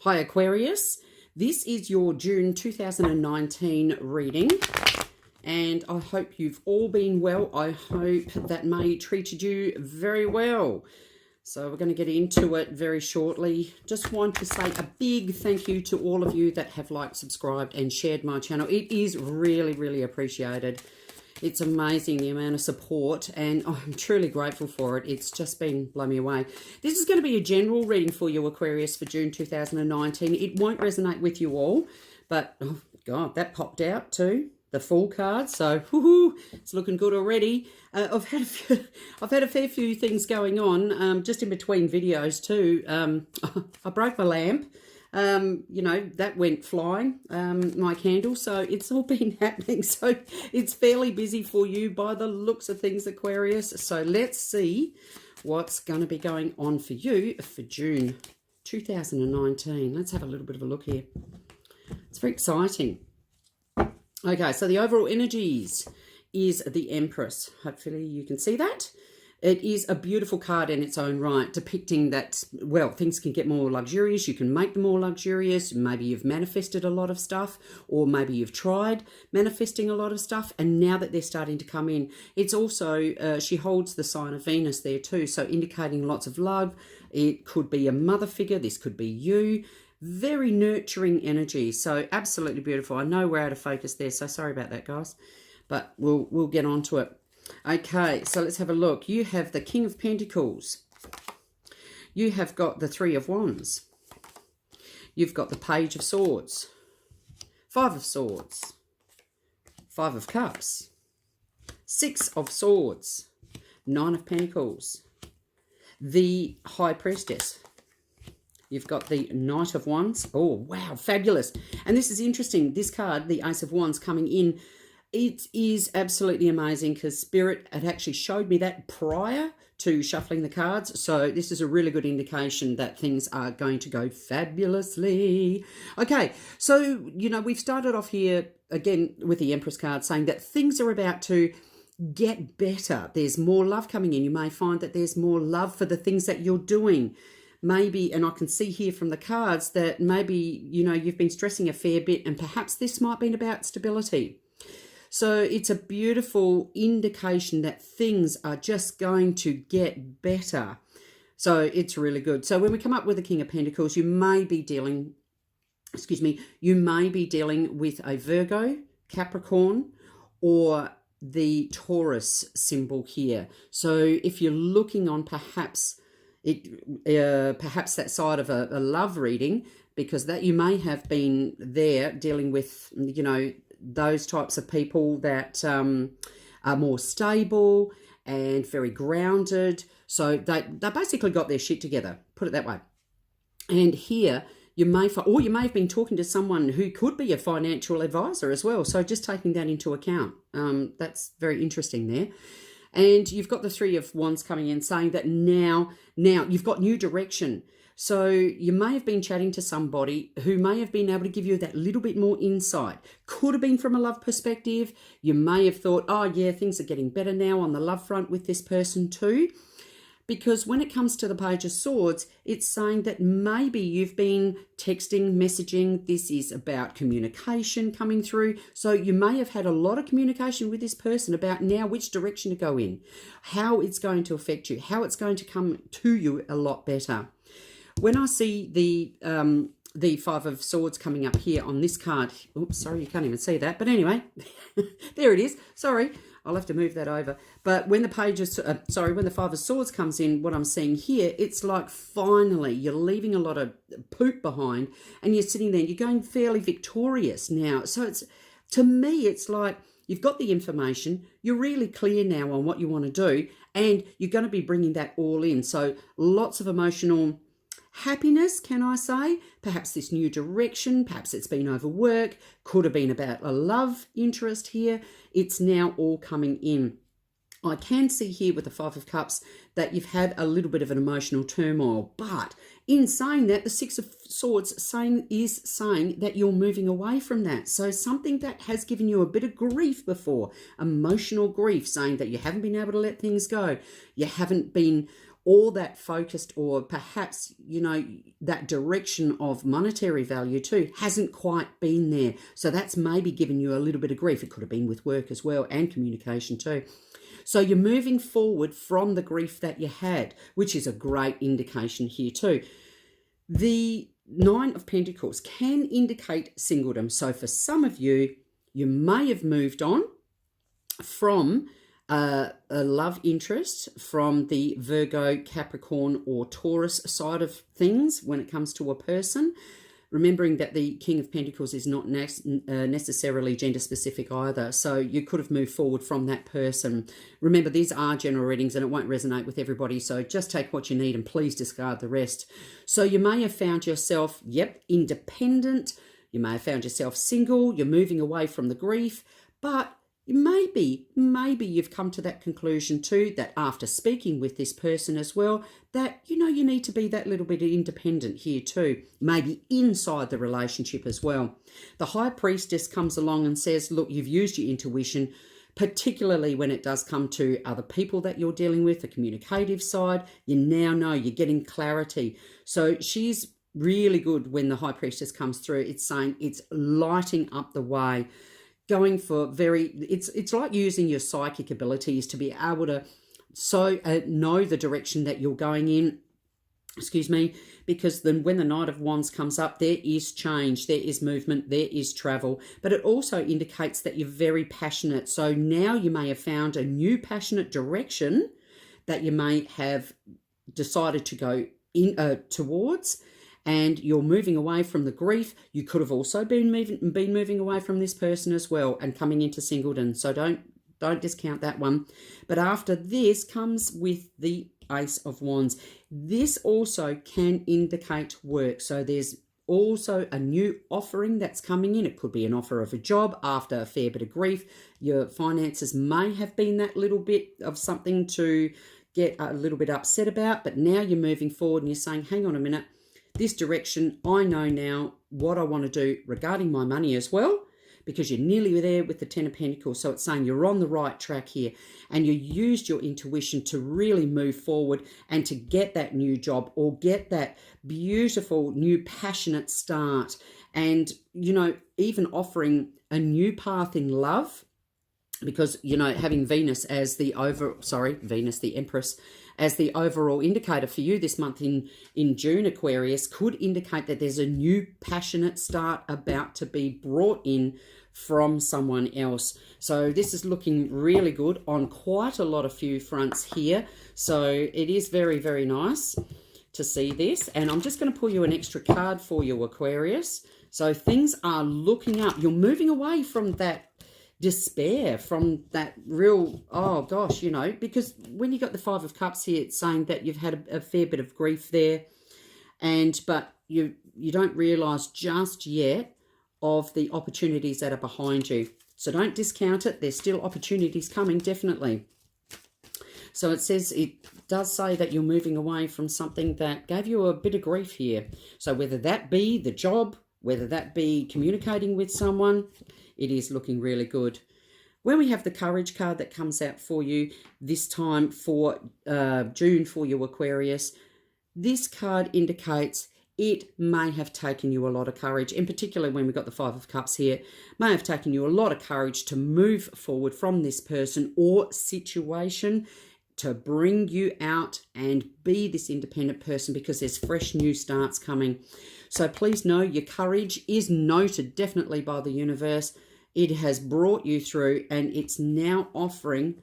Hi Aquarius, this is your June 2019 reading and I hope you've all been well. I hope that May treated you very well. So we're going to get into it very shortly. Just want to say a big thank you to all of you that have liked, subscribed and shared my channel. It is really, really appreciated. It's amazing the amount of support and I'm truly grateful for it. It's just been blown me away. This is going to be a general reading for you, Aquarius, for June 2019. It won't resonate with you all, but oh God, that popped out too, the full card. So woohoo, it's looking good already. I've had a fair few things going on just in between videos too. I broke my lamp. You know, that went flying, my candle, so it's all been happening. So it's fairly busy for you by the looks of things, Aquarius. So let's see what's going to be going on for you for June 2019. Let's have a little bit of a look here. It's very exciting. Okay, so the overall energies is the Empress. Hopefully you can see that. It is a beautiful card in its own right, depicting that, well, things can get more luxurious. You can make them more luxurious. Maybe you've manifested a lot of stuff, or maybe you've tried manifesting a lot of stuff, and now that they're starting to come in. It's also, she holds the sign of Venus there too, so indicating lots of love. It could be a mother figure. This could be you. Very nurturing energy, so absolutely beautiful. I know we're out of focus there, so sorry about that, guys, but we'll get on to it. Okay, so let's have a look. You have the King of Pentacles. You have got the Three of Wands. You've got the Page of Swords. Five of Swords. Five of Cups. Six of Swords. Nine of Pentacles. The High Priestess. You've got the Knight of Wands. Oh, wow, fabulous. And this is interesting. This card, the Ace of Wands, coming in, it is absolutely amazing because Spirit had actually showed me that prior to shuffling the cards. So this is a really good indication that things are going to go fabulously. Okay, so, you know, we've started off here again with the Empress card saying that things are about to get better. There's more love coming in. You may find that there's more love for the things that you're doing. Maybe, and I can see here from the cards that maybe, you know, you've been stressing a fair bit and perhaps this might be about stability. So it's a beautiful indication that things are just going to get better. So it's really good. So when we come up with the King of Pentacles, you may be dealing, you may be dealing with a Virgo, Capricorn, or the Taurus symbol here. So if you're looking on perhaps that side of a love reading, because that you may have been there dealing with, you know, those types of people that are more stable and very grounded. So they basically got their shit together, put it that way. And here you may find, or you may have been talking to someone who could be a financial advisor as well. So just taking that into account, that's very interesting there. And you've got the Three of Wands coming in saying that now you've got new direction. So you may have been chatting to somebody who may have been able to give you that little bit more insight. Could have been from a love perspective. You may have thought, oh yeah, things are getting better now on the love front with this person too. Because when it comes to the Page of Swords, it's saying that maybe you've been texting, messaging. This is about communication coming through. So you may have had a lot of communication with this person about now which direction to go in, how it's going to affect you, how it's going to come to you a lot better. When I see the Five of Swords coming up here on this card, oops, sorry, you can't even see that. But anyway, there it is. Sorry, I'll have to move that over. But when the when the Five of Swords comes in, what I'm seeing here, it's like finally you're leaving a lot of poop behind and you're sitting there and you're going fairly victorious now. So it's, to me, it's like you've got the information, you're really clear now on what you want to do, and you're going to be bringing that all in. So lots of emotional happiness, can I say? Perhaps this new direction, perhaps it's been overwork, could have been about a love interest here. It's now all coming in. I can see here with the Five of Cups that you've had a little bit of an emotional turmoil, but in saying that, the Six of Swords is saying that you're moving away from that. So something that has given you a bit of grief before, emotional grief, saying that you haven't been able to let things go. You haven't been or that focused, or perhaps, you know, that direction of monetary value too hasn't quite been there. So that's maybe given you a little bit of grief. It could have been with work as well, and communication too. So you're moving forward from the grief that you had, which is a great indication here too. The Nine of Pentacles can indicate singledom. So for some of you, you may have moved on from a love interest from the Virgo, Capricorn or Taurus side of things when it comes to a person. Remembering that the King of Pentacles is not necessarily gender specific either. So you could have moved forward from that person. Remember, these are general readings and it won't resonate with everybody. So just take what you need and please discard the rest. So you may have found yourself, independent. You may have found yourself single. You're moving away from the grief. But maybe you've come to that conclusion too, that after speaking with this person as well, that, you know, you need to be that little bit independent here too, maybe inside the relationship as well. The High Priestess comes along and says, look, you've used your intuition, particularly when it does come to other people that you're dealing with, the communicative side. You now know, you're getting clarity. So she's really good when the High Priestess comes through. It's saying it's lighting up the way. Going for it's like using your psychic abilities to be able to know the direction that you're going in, because then when the Knight of Wands comes up, there is change, there is movement, there is travel, but it also indicates that you're very passionate. So now you may have found a new passionate direction that you may have decided to go in towards, and you're moving away from the grief. You could have also been moving away from this person as well and coming into singleton. So don't discount that one. But after this comes with the Ace of Wands. This also can indicate work. So there's also a new offering that's coming in. It could be an offer of a job after a fair bit of grief. Your finances may have been that little bit of something to get a little bit upset about, but now you're moving forward and you're saying, hang on a minute, this direction, I know now what I want to do regarding my money as well, because you're nearly there with the Ten of Pentacles. So it's saying you're on the right track here, and you used your intuition to really move forward and to get that new job or get that beautiful new passionate start. And, you know, even offering a new path in love, because, you know, having Venus as the Venus, the Empress, as the overall indicator for you this month in June, Aquarius, could indicate that there's a new passionate start about to be brought in from someone else. So this is looking really good on quite a lot of few fronts here. So it is very, very nice to see this. And I'm just going to pull you an extra card for you, Aquarius. So things are looking up. You're moving away from that despair, from that real, oh gosh, you know, because when you got the Five of Cups here, it's saying that you've had a fair bit of grief there, but you don't realize just yet of the opportunities that are behind you. So don't discount it. There's still opportunities coming, definitely. So it does say that you're moving away from something that gave you a bit of grief here. So whether that be the job, whether that be communicating with someone, it is looking really good. When we have the Courage card that comes out for you this time for June for you, Aquarius, this card indicates it may have taken you a lot of courage. In particular, when we got the Five of Cups here, may have taken you a lot of courage to move forward from this person or situation, to bring you out and be this independent person, because there's fresh new starts coming. So please know your courage is noted definitely by the universe. It has brought you through, and it's now offering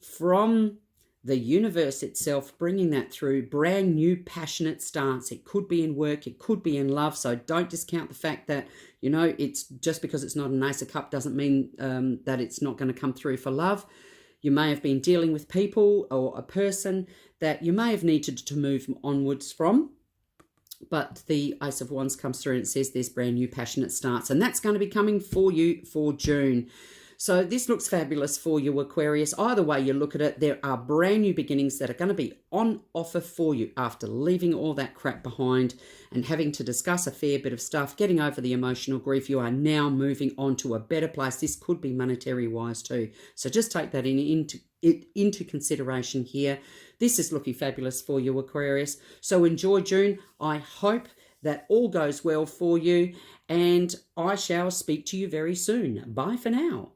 from the universe itself, bringing that through, brand new passionate starts. It could be in work, it could be in love. So don't discount the fact that, you know, it's just because it's not an Ace of Cups doesn't mean that it's not going to come through for love. You may have been dealing with people or a person that you may have needed to move onwards from. But the Ace of Wands comes through and it says there's brand new passionate starts. And that's going to be coming for you for June. So this looks fabulous for you, Aquarius. Either way you look at it, there are brand new beginnings that are going to be on offer for you after leaving all that crap behind and having to discuss a fair bit of stuff, getting over the emotional grief. You are now moving on to a better place. This could be monetary wise too. So just take that it into consideration here. This is looking fabulous for you, Aquarius. So enjoy June. I hope that all goes well for you, and I shall speak to you very soon. Bye for now.